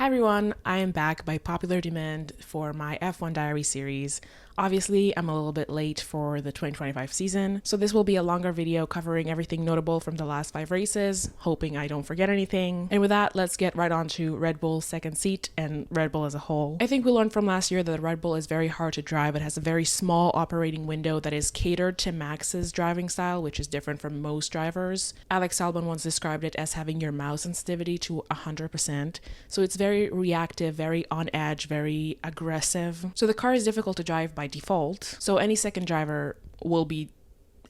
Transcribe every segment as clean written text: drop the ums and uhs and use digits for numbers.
Hi everyone, I am back by popular demand for my F1 Diary series. Obviously, I'm a little bit late for the 2025 season, so this will be a longer video covering everything notable from the last 5 races, hoping I don't forget anything. And with that, let's get right on to Red Bull's second seat and Red Bull as a whole. I think we learned from last year that the Red Bull is very hard to drive. It has a very small operating window that is catered to Max's driving style, which is different from most drivers. Alex Albon once described it as having your mouse sensitivity to 100%, so it's very reactive, very on edge, very aggressive. So the car is difficult to drive by default, so any second driver will be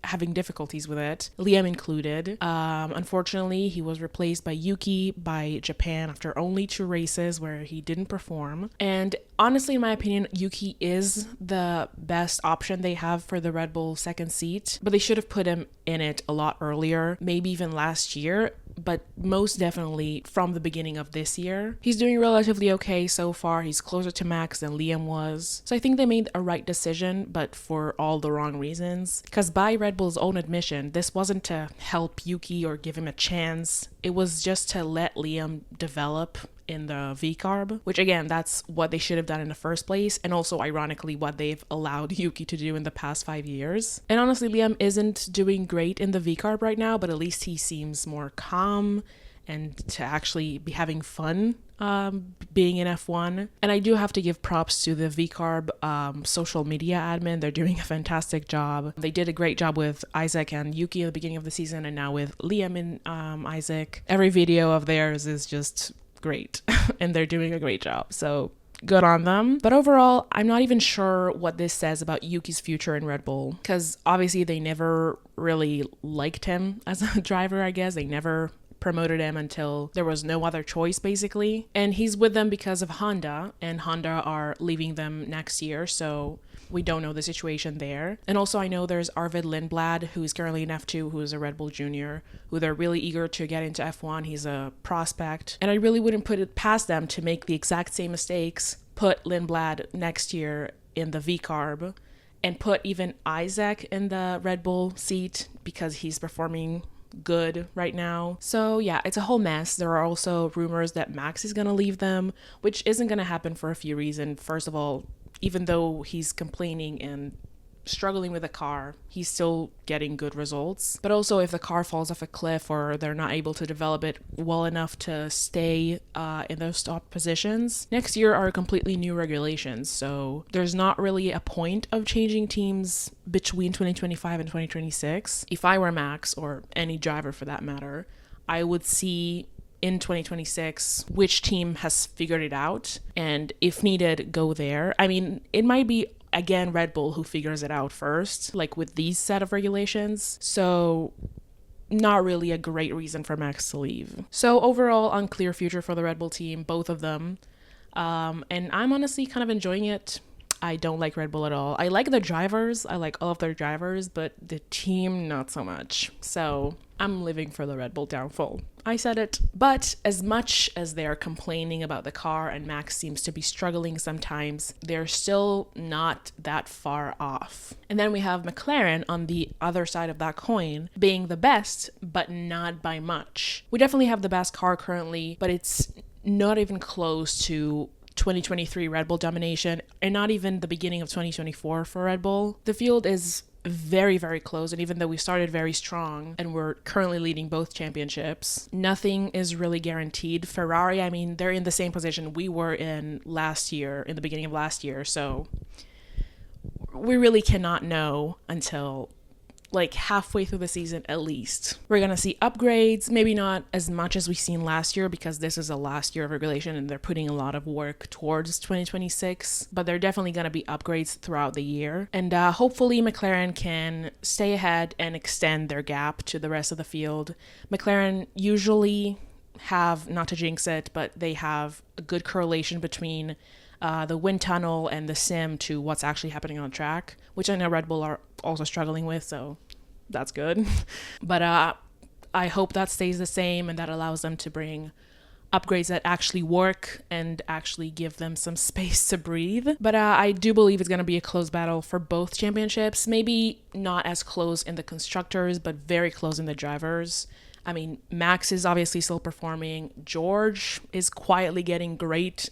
having difficulties with it, Liam included. Unfortunately, he was replaced by Yuki by Japan after only 2 races where he didn't perform. And honestly, in my opinion, Yuki is the best option they have for the Red Bull second seat, but they should have put him in it a lot earlier, maybe even last year, but most definitely from the beginning of this year. He's doing relatively okay so far. He's closer to Max than Liam was. So I think they made a right decision, but for all the wrong reasons. Because by Red Bull's own admission, this wasn't to help Yuki or give him a chance. It was just to let Liam develop in the V-carb, which again, that's what they should have done in the first place, and also ironically what they've allowed Yuki to do in the past 5 years. And honestly, Liam isn't doing great in the V-carb right now, but at least he seems more calm and to actually be having fun being in F1. And I do have to give props to the V-carb social media admin. They're doing a fantastic job. They did a great job with Isaac and Yuki at the beginning of the season, and now with Liam and Isaac. Every video of theirs is just great and they're doing a great job, so good on them. But overall, I'm not even sure what this says about Yuki's future in Red Bull, because obviously they never really liked him as a driver. I guess they never promoted him until there was no other choice, basically. And he's with them because of Honda, and Honda are leaving them next year, so we don't know the situation there. And also I know there's Arvid Lindblad, who's currently in F2, who's a Red Bull junior, who they're really eager to get into F1. He's a prospect. And I really wouldn't put it past them to make the exact same mistakes, put Lindblad next year in the V-carb, and put even Isaac in the Red Bull seat because he's performing good right now. So yeah, it's a whole mess. There are also rumors that Max is going to leave them, which isn't going to happen for a few reasons. First of all, even though he's complaining and struggling with the car, he's still getting good results. But also, if the car falls off a cliff or they're not able to develop it well enough to stay in those top positions, next year are completely new regulations. So there's not really a point of changing teams between 2025 and 2026. If I were Max, or any driver for that matter, I would see in 2026 which team has figured it out, and if needed, go there. I mean, it might be again Red Bull who figures it out first, like with these set of regulations. So not really a great reason for Max to leave. So overall, unclear future for the Red Bull team, both of them. And I'm honestly kind of enjoying it. I don't like Red Bull at all. I like the drivers. I like all of their drivers, but the team, not so much. So I'm living for the Red Bull downfall. I said it. But as much as they're complaining about the car and Max seems to be struggling sometimes, they're still not that far off. And then we have McLaren on the other side of that coin, being the best, but not by much. We definitely have the best car currently, but it's not even close to 2023 Red Bull domination, and not even the beginning of 2024 for Red Bull. The field is very, very close, and even though we started very strong and we're currently leading both championships, nothing is really guaranteed. Ferrari, I mean, they're in the same position we were in last year, in the beginning of last year, so we really cannot know until like halfway through the season at least. We're gonna see upgrades, maybe not as much as we've seen last year because this is the last year of regulation and they're putting a lot of work towards 2026, but they're definitely gonna be upgrades throughout the year. And hopefully McLaren can stay ahead and extend their gap to the rest of the field. McLaren usually have, not to jinx it, but they have a good correlation between the wind tunnel and the sim to what's actually happening on track, which I know Red Bull are also struggling with, so that's good. But I hope that stays the same and that allows them to bring upgrades that actually work and actually give them some space to breathe. But I do believe it's going to be a close battle for both championships. Maybe not as close in the constructors, but very close in the drivers. I mean, Max is obviously still performing. George is quietly getting great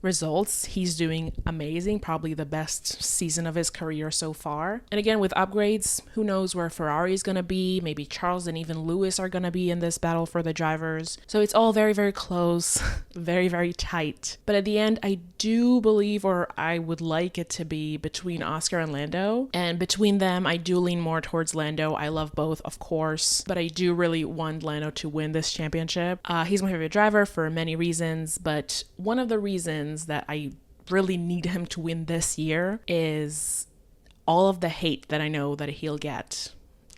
results. He's doing amazing, probably the best season of his career so far. And again, with upgrades, who knows where Ferrari is going to be. Maybe Charles and even Lewis are going to be in this battle for the drivers. So it's all very, very close, very, very tight. But at the end, I do believe, or I would like it to be, between Oscar and Lando. And between them, I do lean more towards Lando. I love both, of course, but I do really want Lando to win this championship. He's my favorite driver for many reasons, but one of the reasons that I really need him to win this year is all of the hate that I know that he'll get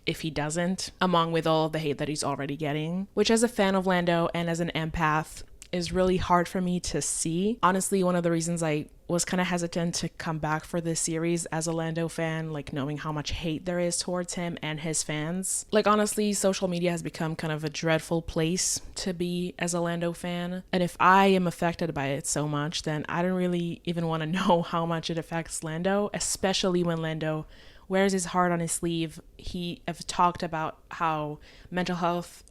if he doesn't, among with all of the hate that he's already getting, which as a fan of Lando and as an empath is really hard for me to see. Honestly, one of the reasons I was kind of hesitant to come back for this series as a Lando fan, like knowing how much hate there is towards him and his fans. Like honestly, social media has become kind of a dreadful place to be as a Lando fan. And if I am affected by it so much, then I don't really even want to know how much it affects Lando, especially when Lando wears his heart on his sleeve. He have talked about how mental health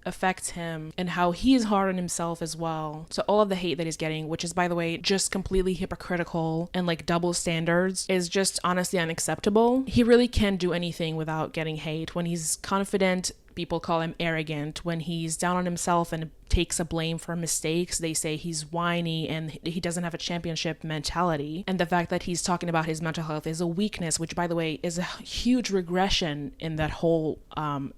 affects him and how he is hard on himself as well. So all of the hate that he's getting, which is by the way just completely hypocritical and like double standards, is just honestly unacceptable. He really can't do anything without getting hate. When he's confident, people call him arrogant. When he's down on himself and takes a blame for mistakes, they say he's whiny and he doesn't have a championship mentality. And the fact that he's talking about his mental health is a weakness, which by the way is a huge regression in that whole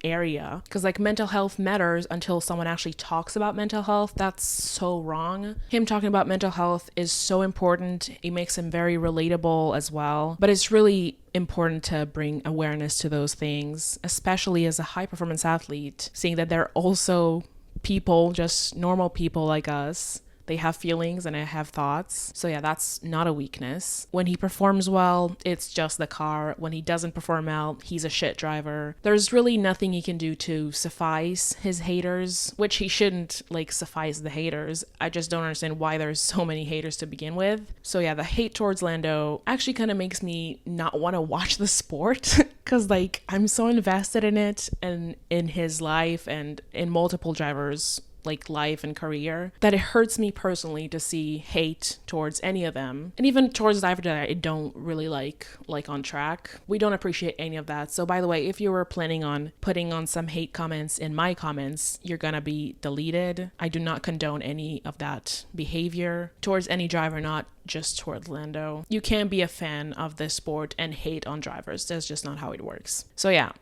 area. Because like mental health matters until someone actually talks about mental health. That's so wrong. Him talking about mental health is so important. It makes him very relatable as well. But it's really important to bring awareness to those things, especially as a high performance athlete, seeing that they're also people, just normal people like us. They have feelings and they have thoughts. So yeah, that's not a weakness. When he performs well, it's just the car. When he doesn't perform well, he's a shit driver. There's really nothing he can do to suffice his haters, which he shouldn't like suffice the haters. I just don't understand why there's so many haters to begin with. So yeah, the hate towards Lando actually kind of makes me not want to watch the sport because like I'm so invested in it and in his life and in multiple drivers' like life and career that it hurts me personally to see hate towards any of them, and even towards drivers that I don't really like on track. We don't appreciate any of that. So by the way, if you were planning on putting on some hate comments in my comments, you're gonna be deleted. I do not condone any of that behavior towards any driver, not just towards Lando. You can't be a fan of this sport and hate on drivers. That's just not how it works. So yeah,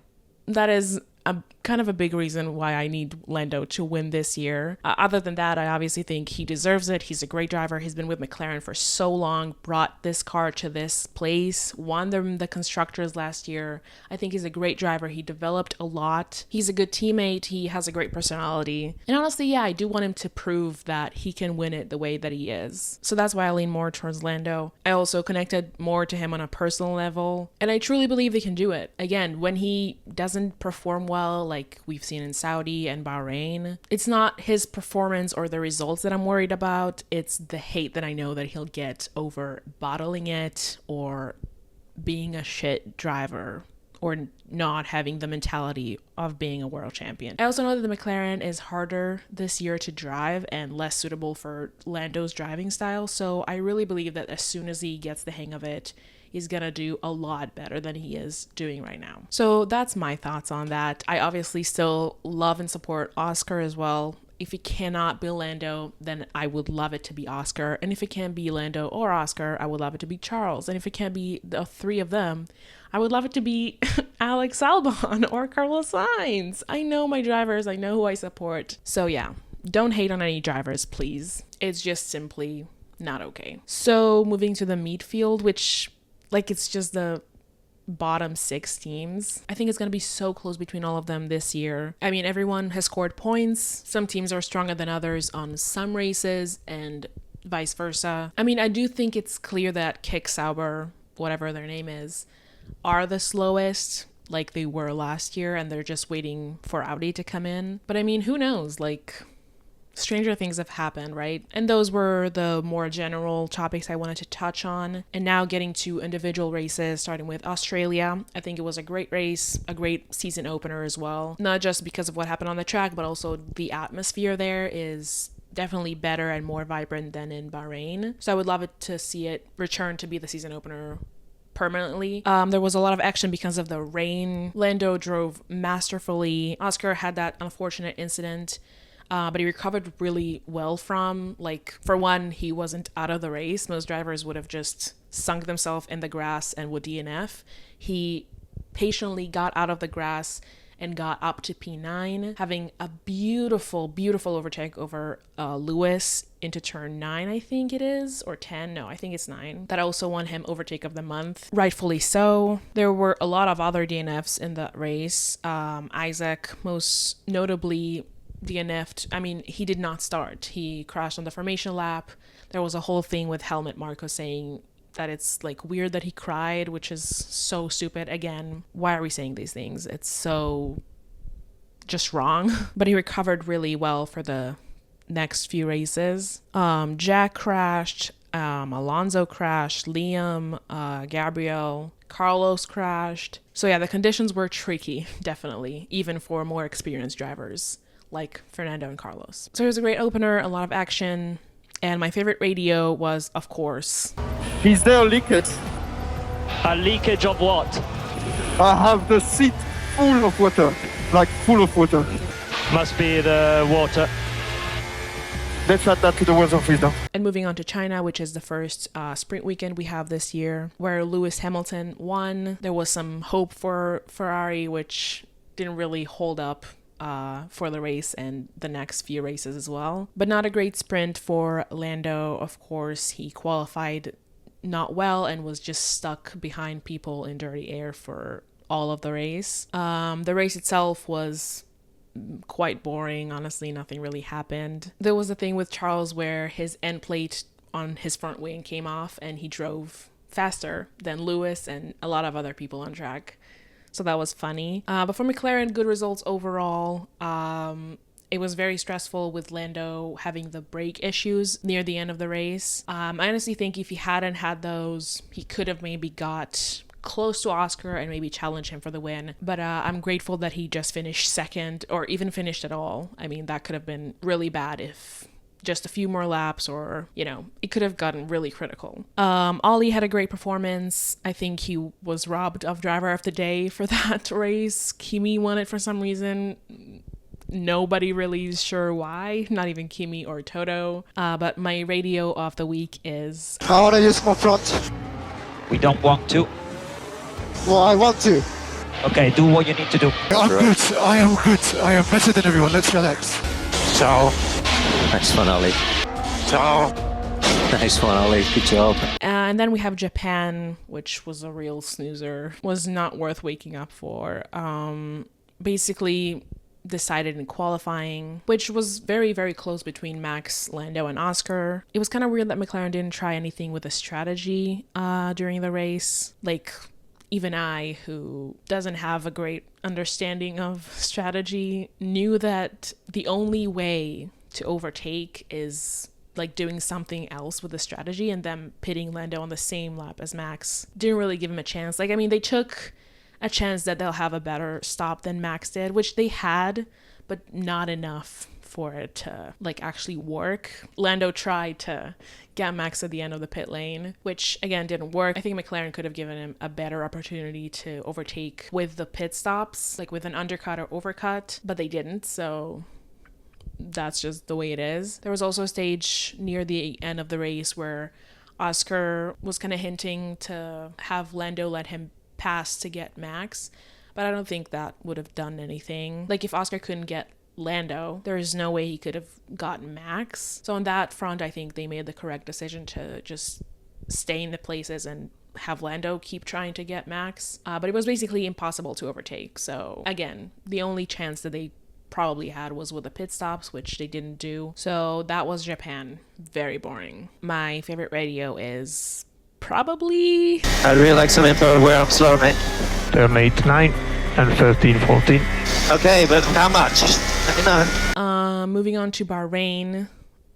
that is a kind of a big reason why I need Lando to win this year. Other than that, I obviously think he deserves it. He's a great driver. He's been with McLaren for so long, brought this car to this place, won them the constructors last year. I think he's a great driver. He developed a lot. He's a good teammate. He has a great personality. And honestly, yeah, I do want him to prove that he can win it the way that he is. So that's why I lean more towards Lando. I also connected more to him on a personal level, and I truly believe he can do it. Again, when he doesn't perform well, like we've seen in Saudi and Bahrain, it's not his performance or the results that I'm worried about. It's the hate that I know that he'll get over bottling it or being a shit driver or not having the mentality of being a world champion. I also know that the McLaren is harder this year to drive and less suitable for Lando's driving style. So I really believe that as soon as he gets the hang of it, he's gonna do a lot better than he is doing right now. So that's my thoughts on that. I obviously still love and support Oscar as well. If it cannot be Lando, then I would love it to be Oscar. And if it can't be Lando or Oscar, I would love it to be Charles. And if it can't be the three of them, I would love it to be Alex Albon or Carlos Sainz. I know my drivers. I know who I support. So yeah, don't hate on any drivers, please. It's just simply not okay. So moving to the midfield, which like it's just the bottom 6 teams. I think it's going to be so close between all of them this year. I mean, everyone has scored points. Some teams are stronger than others on some races and vice versa. I mean, I do think it's clear that Kick Sauber, whatever their name is, are the slowest like they were last year, and they're just waiting for Audi to come in. But I mean, who knows? Like, stranger things have happened, right? And those were the more general topics I wanted to touch on. And now getting to individual races, starting with Australia. I think it was a great race, a great season opener as well. Not just because of what happened on the track, but also the atmosphere there is definitely better and more vibrant than in Bahrain. So I would love it to see it return to be the season opener permanently. There was a lot of action because of the rain. Lando drove masterfully. Oscar had that unfortunate incident, but he recovered really well from, like, for one, he wasn't out of the race. Most drivers would have just sunk themselves in the grass and would DNF. He patiently got out of the grass and got up to P9, having a beautiful, beautiful overtake over Lewis into turn 9, I think it is, or 10. No, I think it's 9. That also won him overtake of the month. Rightfully so. There were a lot of other DNFs in that race. Isaac, most notably, DNF'd. I mean, he did not start. He crashed on the formation lap. There was a whole thing with Helmut Marko saying that it's like weird that he cried, which is so stupid. Again, why are we saying these things? It's so just wrong. But he recovered really well for the next few races. Jack crashed, Alonso crashed, Liam, Gabriel, Carlos crashed. So yeah, the conditions were tricky, definitely, even for more experienced drivers like Fernando and Carlos. So it was a great opener, a lot of action. And my favorite radio was, of course... Is there a leakage? A leakage of what? I have the seat full of water, like full of water. Must be the water. Let's add that to the words of wisdom. And moving on to China, which is the first sprint weekend we have this year, where Lewis Hamilton won. There was some hope for Ferrari, which didn't really hold up for the race and the next few races as well. But not a great sprint for Lando. Of course, he qualified not well and was just stuck behind people in dirty air for all of the race. The race itself was quite boring. Honestly, nothing really happened. There was a thing with Charles where his end plate on his front wing came off and he drove faster than Lewis and a lot of other people on track. So that was funny. But for McLaren, good results overall. It was very stressful with Lando having the brake issues near the end of the race. I honestly think if he hadn't had those, he could have maybe got close to Oscar and maybe challenge him for the win. But I'm grateful that he just finished second or even finished at all. I mean, that could have been really bad if just a few more laps or, you know, it could have gotten really critical. Ollie had a great performance. I think he was robbed of driver of the day for that race. Kimi won it for some reason. Nobody really is sure why, not even Kimi or Toto. But my radio of the week is... I want to use my front. We don't want to. Well, I want to. Okay, do what you need to do. I'm good. I am good. I am better than everyone. Let's relax. Ciao. Nice one, Ollie. Ciao. Nice one, Ollie. Good job. And then we have Japan, which was a real snoozer. Was not worth waking up for. Basically decided in qualifying, which was very, very close between Max, Lando, and Oscar. It was kind of weird that McLaren didn't try anything with a strategy during the race. Like, even I, who doesn't have a great understanding of strategy, knew that the only way to overtake is like doing something else with the strategy, and them pitting Lando on the same lap as Max didn't really give him a chance. Like, I mean, they took a chance that they'll have a better stop than Max did, which they had, but not enough for it to like actually work. Lando tried to get Max at the end of the pit lane, which again didn't work. I think McLaren could have given him a better opportunity to overtake with the pit stops, like with an undercut or overcut, but they didn't, so that's just the way it is. There was also a stage near the end of the race where Oscar was kind of hinting to have Lando let him pass to get Max, but I don't think that would have done anything. Like, if Oscar couldn't get Lando, there is no way he could have gotten Max. So on that front, I think they made the correct decision to just stay in the places and have Lando keep trying to get Max. But it was basically impossible to overtake. So again, the only chance that they probably had was with the pit stops, which they didn't do. So that was Japan. Very boring. My favorite radio is probably... I really like some info where I'm slow, mate. Turn 8, 9 and 13, 14. Okay, but how much? I don't know. Moving on to Bahrain.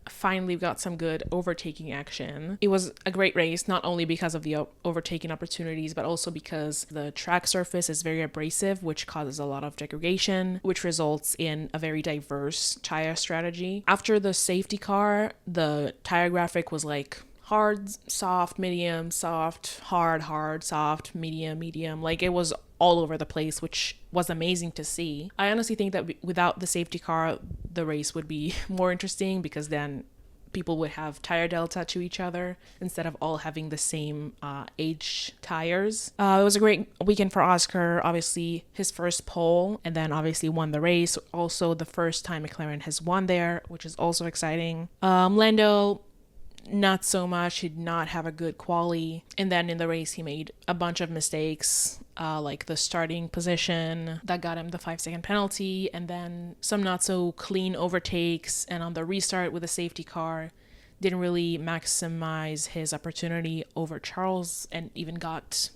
Finally, we got some good overtaking action. It was a great race, not only because of the overtaking opportunities, but also because the track surface is very abrasive, which causes a lot of degradation, which results in a very diverse tire strategy. After the safety car, the tire graphic was like hard, soft, medium, soft, hard, soft, medium, medium. Like it was all over the place, which was amazing to see. I honestly think that without the safety car, the race would be more interesting, because then people would have tire delta to each other instead of all having the same age tires. It was a great weekend for Oscar. Obviously, his first pole, and then obviously won the race. Also, the first time McLaren has won there, which is also exciting. Lando, not so much. He did not have a good quali, and then in the race he made a bunch of mistakes, like the starting position that got him the 5-second penalty, and then some not so clean overtakes, and on the restart with a safety car didn't really maximize his opportunity over Charles, and even got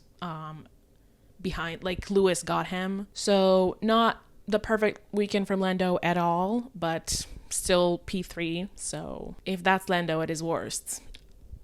behind, like Lewis got him. So not the perfect weekend for Lando at all, but still P3. So if that's Lando at his worst,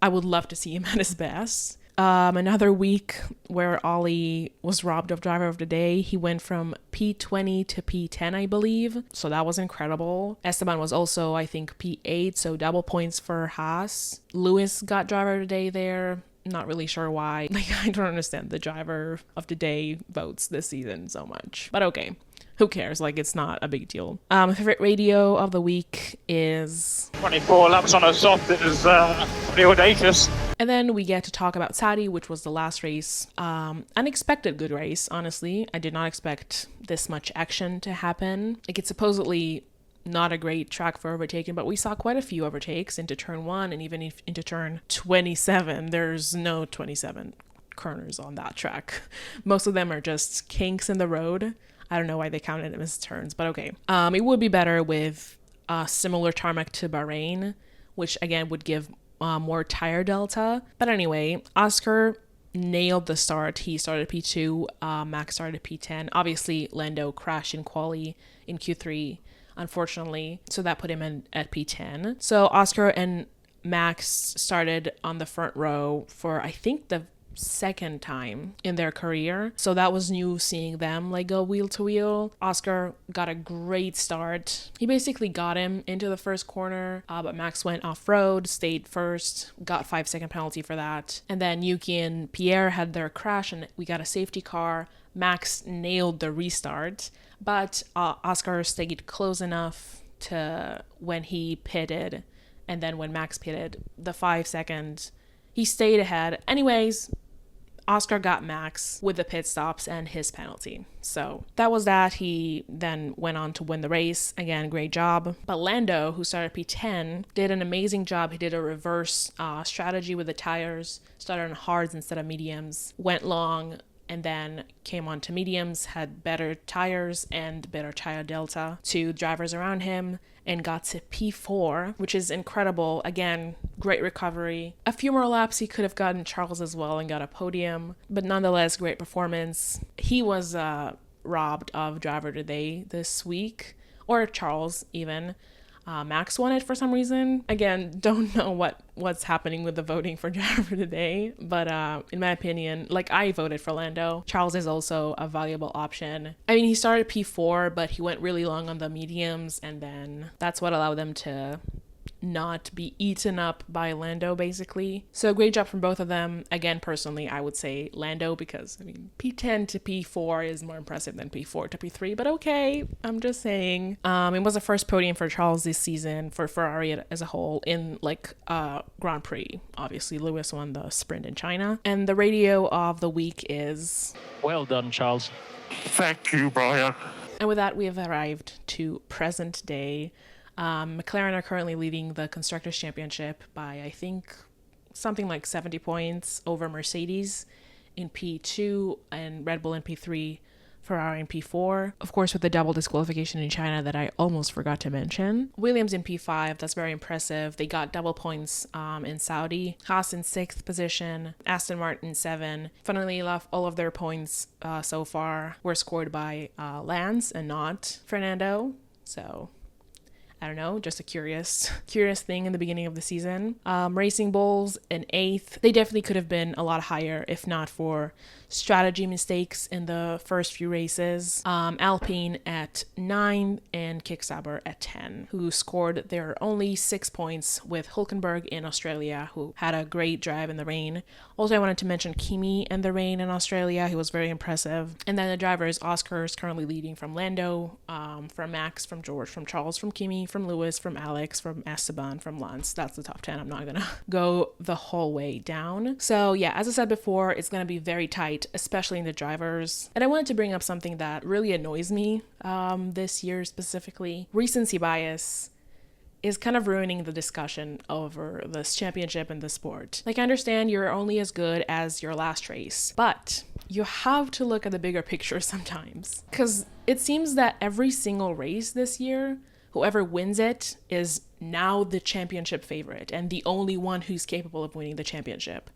I would love to see him at his best. Another week where Ollie was robbed of driver of the day. He went from P20 to P10, I believe. So that was incredible. Esteban was also, I think, P8, so double points for Haas. Lewis got driver of the day there. Not really sure why. Like, I don't understand the driver of the day votes this season so much. But okay. Who cares? Like, it's not a big deal. My favorite radio of the week is 24 laps on a soft. It was pretty audacious. And then we get to talk about Saudi, which was the last race. Unexpected good race, honestly. I did not expect this much action to happen. Like, it's supposedly not a great track for overtaking, but we saw quite a few overtakes into turn 1 and even into turn 27. There's no 27 corners on that track. Most of them are just kinks in the road. I don't know why they counted them as turns, but okay. It would be better with similar tarmac to Bahrain, which again would give more tire delta. But anyway, Oscar nailed the start. He started P2, Max started P10. Obviously, Lando crashed in quali in Q3, unfortunately, so that put him in at P10. So Oscar and Max started on the front row for, I think, the second time in their career, so that was new, seeing them like go wheel to wheel. Oscar got a great start. He basically got him into the first corner, but Max went off-road, stayed first, got 5-second penalty for that, and then Yuki and Pierre had their crash and we got a safety car. Max nailed the restart, but Oscar stayed close enough to when he pitted, and then when Max pitted, the 5 seconds, he stayed ahead. Anyways, Oscar got Max with the pit stops and his penalty. So that was that. He then went on to win the race. Again, great job. But Lando, who started P10, did an amazing job. He did a reverse strategy with the tires, started on hards instead of mediums, went long, and then came on to mediums, had better tires and better tire delta to drivers around him, and got to P4, which is incredible. Again, great recovery. A few more laps, he could have gotten Charles as well and got a podium, but nonetheless, great performance. He was robbed of driver today this week, or Charles even. Max won it for some reason. Again, don't know what's happening with the voting for driver today, but in my opinion, like, I voted for Lando. Charles is also a valuable option. I mean, he started P4, but he went really long on the mediums, and then that's what allowed them to not be eaten up by Lando, basically. So great job from both of them. Again, personally, I would say Lando, because I mean, P10 to P4 is more impressive than P4 to P3, but okay, I'm just saying. It was the first podium for Charles this season, for Ferrari as a whole, in like Grand Prix. Obviously, Lewis won the sprint in China. And the radio of the week is... Well done, Charles. Thank you, Brian. And with that, we have arrived to present day. McLaren are currently leading the Constructors' Championship by, I think, something like 70 points over Mercedes in P2 and Red Bull in P3, Ferrari in P4. Of course, with the double disqualification in China that I almost forgot to mention. Williams in P5, that's very impressive. They got double points in Saudi. Haas in 6th position. Aston Martin 7. Funnily enough, all of their points so far were scored by Lance and not Fernando. So... I don't know, just a curious thing in the beginning of the season. Racing Bulls in 8th. They definitely could have been a lot higher if not for strategy mistakes in the first few races. Alpine at 9 and Kicksabber at 10, who scored their only 6 points with Hulkenberg in Australia, who had a great drive in the rain. Also, I wanted to mention Kimi and the rain in Australia. He was very impressive. And then the drivers, Oscar is currently leading from Lando, from Max, from George, from Charles, from Kimi, from Lewis, from Alex, from Esteban, from Lance. That's the top 10. I'm not gonna go the whole way down. So yeah, as I said before, it's gonna be very tight, especially in the drivers. And I wanted to bring up something that really annoys me this year specifically. Recency bias is kind of ruining the discussion over this championship and the sport. Like, I understand you're only as good as your last race, but you have to look at the bigger picture sometimes. Because it seems that every single race this year, whoever wins it is now the championship favorite and the only one who's capable of winning the championship.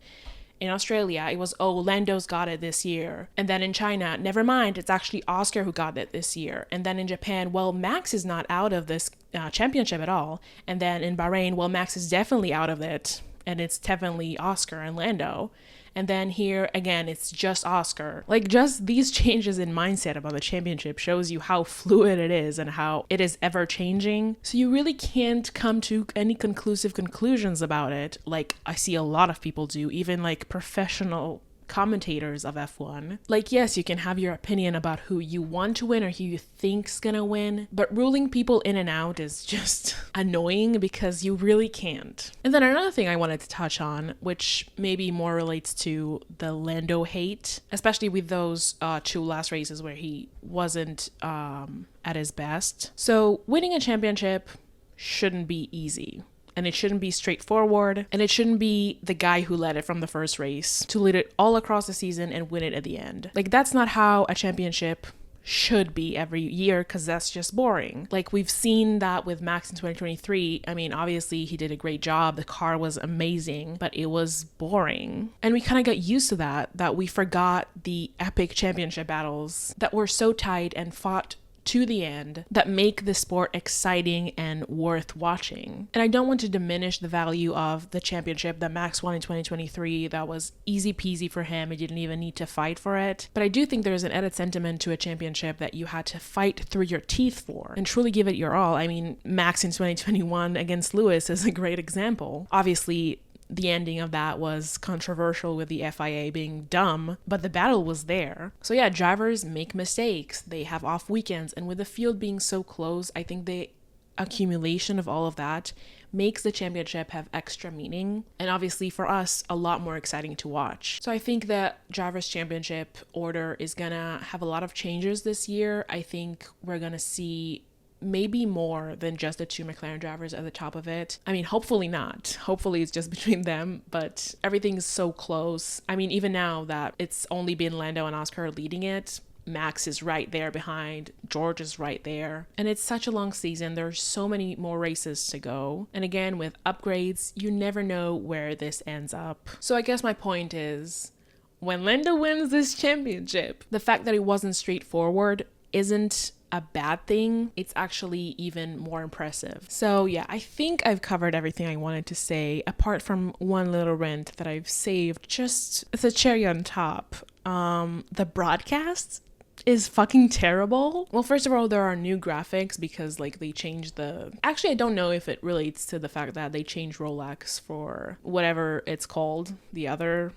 In Australia, it was, oh, Lando's got it this year. And then in China, never mind, it's actually Oscar who got it this year. And then in Japan, well, Max is not out of this championship at all. And then in Bahrain, well, Max is definitely out of it. And it's definitely Oscar and Lando. And then here, again, it's just Oscar. Like, just these changes in mindset about the championship shows you how fluid it is and how it is ever changing. So you really can't come to any conclusive conclusions about it, like I see a lot of people do, even like professional commentators of F1. Like, yes, you can have your opinion about who you want to win or who you think's gonna win, but ruling people in and out is just annoying because you really can't. And then another thing I wanted to touch on, which maybe more relates to the Lando hate, especially with those 2 last races where he wasn't at his best. So winning a championship shouldn't be easy. And it shouldn't be straightforward, and it shouldn't be the guy who led it from the first race to lead it all across the season and win it at the end. Like, that's not how a championship should be every year, because that's just boring. Like, we've seen that with Max in 2023. I mean, obviously he did a great job, the car was amazing, but it was boring. And we kind of got used to that we forgot the epic championship battles that were so tight and fought to the end that make the sport exciting and worth watching. And I don't want to diminish the value of the championship that Max won in 2023. That was easy peasy for him. He didn't even need to fight for it. But I do think there's an added sentiment to a championship that you had to fight through your teeth for and truly give it your all. I mean, Max in 2021 against Lewis is a great example. Obviously, the ending of that was controversial with the FIA being dumb, but the battle was there. So yeah, drivers make mistakes. They have off weekends. And with the field being so close, I think the accumulation of all of that makes the championship have extra meaning. And obviously for us, a lot more exciting to watch. So I think that Drivers' Championship order is gonna have a lot of changes this year. I think we're gonna see maybe more than just the 2 McLaren drivers at the top of it. I mean, hopefully not. Hopefully it's just between them, but everything's so close. I mean, even now that it's only been Lando and Oscar leading it, Max is right there behind, George is right there. And it's such a long season. There's so many more races to go. And again, with upgrades, you never know where this ends up. So I guess my point is, when Lando wins this championship, the fact that it wasn't straightforward isn't a bad thing. It's actually even more impressive. So yeah, I think I've covered everything I wanted to say, apart from one little rant that I've saved, just the cherry on top. The broadcast is fucking terrible. Well, first of all, there are new graphics because like they changed actually, I don't know if it relates to the fact that they changed Rolex for whatever it's called, the other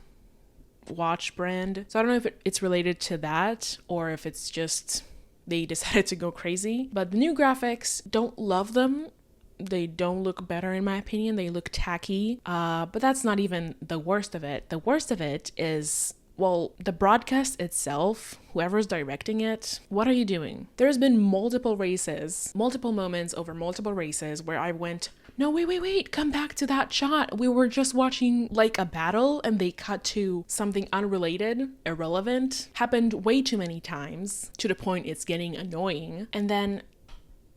watch brand. So I don't know if it's related to that or if it's just they decided to go crazy. But the new graphics, don't love them. They don't look better in my opinion. They look tacky. But that's not even the worst of it. The worst of it is, well, the broadcast itself, whoever's directing it, what are you doing? There's been multiple races, multiple moments over multiple races where I went, no, wait, come back to that shot. We were just watching like a battle and they cut to something unrelated, irrelevant. Happened way too many times to the point it's getting annoying. And then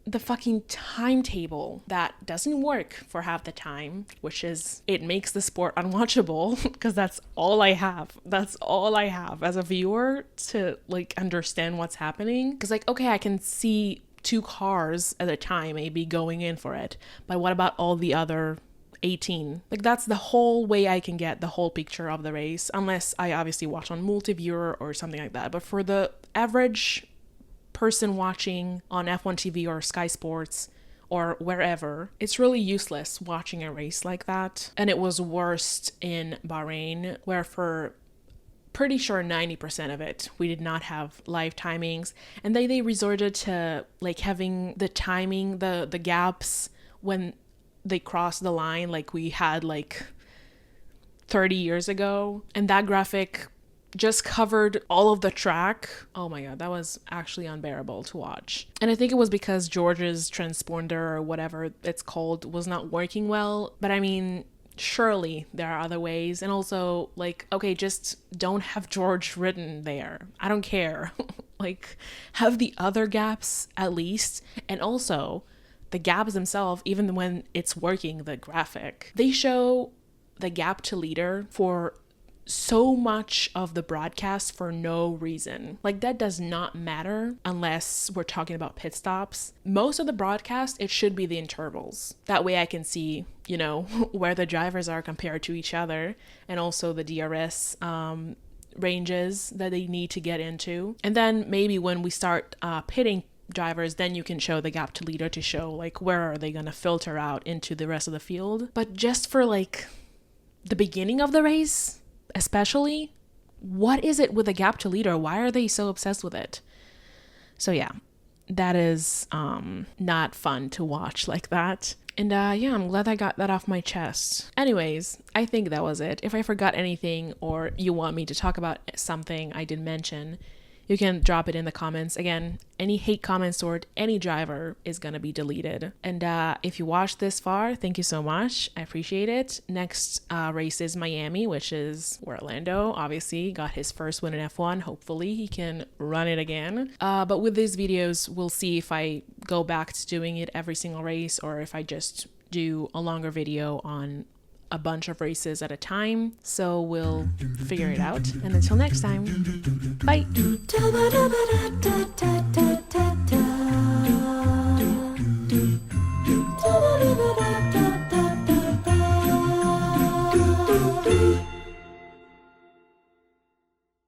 the fucking timetable that doesn't work for half the time, which is, it makes the sport unwatchable because that's all I have. That's all I have as a viewer to like understand what's happening. Because like, okay, I can see 2 cars at a time maybe going in for it. But what about all the other 18? Like, that's the whole way I can get the whole picture of the race, unless I obviously watch on multi-viewer or something like that. But for the average person watching on F1 TV or Sky Sports or wherever, it's really useless watching a race like that. And it was worst in Bahrain, where for pretty sure 90% of it we did not have live timings, and they resorted to like having the timing, the gaps when they crossed the line like we had like 30 years ago, and that graphic just covered all of the track. Oh my god, that was actually unbearable to watch. And I think it was because George's transponder or whatever it's called was not working well. But I mean, surely there are other ways. And also, like, okay, just don't have George written there. I don't care. Like, have the other gaps at least. And also the gaps themselves, even when it's working, the graphic, they show the gap to leader for so much of the broadcast for no reason. Like, that does not matter unless we're talking about pit stops. Most of the broadcast, it should be the intervals. That way I can see, you know, where the drivers are compared to each other, and also the DRS ranges that they need to get into. And then maybe when we start pitting drivers, then you can show the gap to leader to show like where are they going to filter out into the rest of the field. But just for like the beginning of the race especially, what is it with the gap to leader? Why are they so obsessed with it? So yeah, that is not fun to watch like that. And yeah, I'm glad I got that off my chest. Anyways, I think that was it. If I forgot anything or you want me to talk about something I didn't mention, you can drop it in the comments. Again, any hate comments toward any driver is going to be deleted. And if you watched this far, thank you so much. I appreciate it. Next race is Miami, which is where Lando obviously got his first win in F1. Hopefully he can run it again. But with these videos, we'll see if I go back to doing it every single race or if I just do a longer video on a bunch of races at a time. So we'll figure it out. And until next time, bye.